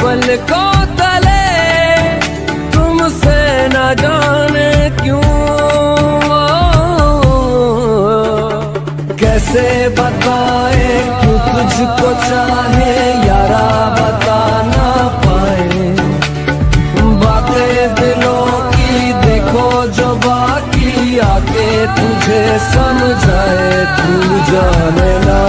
पलकों तले तुमसे न जाने क्यों। कैसे बताए क्यों तुझको चाहे यारा, बता ना पाए बातें दिलों की। देखो जो बाकी आके तुझे समझाए, तू जाने ना।